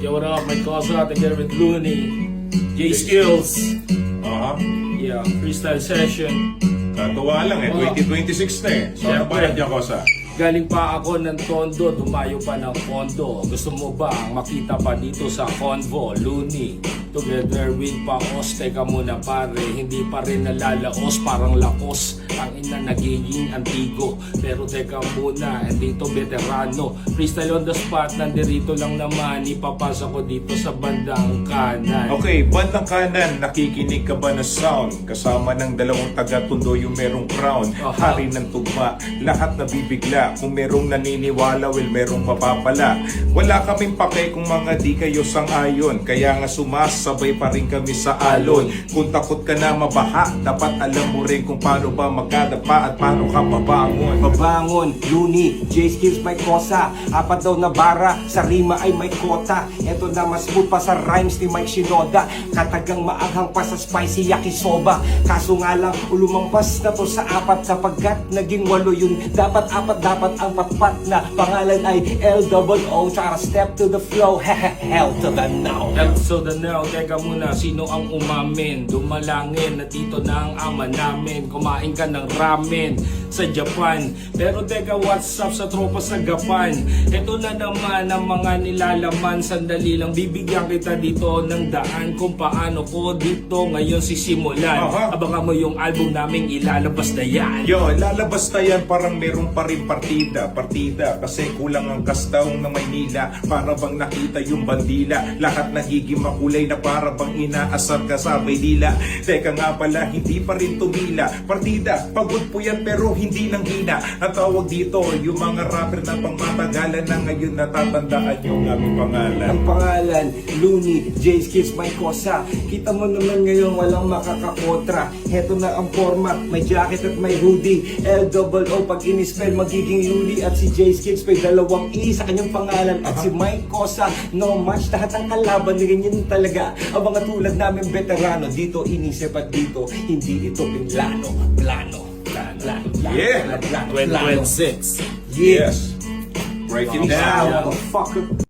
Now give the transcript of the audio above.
Yo, what up? My Cosa together with Looney, J Skills. Yeah, freestyle session. Natuwa lang 2026 na So ano ba yan, Kosa? Galing pa ako ng Tondo, dumayo pa ng Kondo. Gusto mo ba makita pa dito sa Convo? Looney, together with Paos. Teka muna pare, hindi pa rin nalalaos. Parang lakos, ang ina nagiging antigo. Pero teka muna, dito veterano. Freestyle on the spot, nandirito lang naman. Ipapasa ko dito sa bandang kanan. Okay, bandang kanan, nakikinig ka ba na sound? Kasama ng dalawang taga-Tondo yung merong crown. Hari ng tugma, lahat nabibigla. Kung merong naniniwala, well, merong mapapala. Wala kaming pake kung mga di kayo sang-ayon. Kaya nga sumasabay pa rin kami sa alon. Kung takot ka na mabaha, dapat alam mo rin kung paano ba magkadapa at paano ka babangon. Babangon, Looney, J Skills may kosa. Apat daw na bara, sa rima ay may kota. Eto na mas smooth pa sa rhymes ni Mike Shinoda. Katagang maanghang pa sa spicy yakisoba. Kaso nga lang, ulumampas na to sa apat. Sapagkat naging walo yun. Dapat ang patpat na pangalan ay L-O-O. Tsaka step to the flow, hell to the now. Hell to the now, teka muna, sino ang umamin? Dumalangin na dito na ang ama namin. Kumain ka ng ramen sa Japan. Pero teka, what's up sa tropa sa Gapan? Ito na naman ang mga nilalaman. Sandali lang, bibigyan kita dito ng daan kung paano ko dito ngayon sisimulan. Abangan mo yung album naming ilalabas na yan. Yo, lalabas na yan, parang meron pa rin partida kasi kulang ang kastaong ng Maynila. Para bang nakita yung bandila, lahat nagiging makulay na para bang inaasar ka sa Maynila. Teka nga pala, hindi pa rin tumila. Partida, pagod po yan pero hindi nang hina. Ang tawag dito, yung mga rapper na pangmatagalan na ngayon natatandaan yung aming pangalan. Ang pangalan, Looney, J Skills may kosa. Kita mo naman ngayon walang makakakotra. Heto na ang forma, may jacket at may hoodie. L-O-O pag in-spell magiging Looney. At si J Skills may dalawang E sa kanyang pangalan. At si Mike Cosa, no match. Lahat ng kalaban ni ganyan talaga. Ang mga tulad namin veterano, dito inisip at dito hindi ito plano. Yeah. 2026. Yes. Break it down. Motherfucker.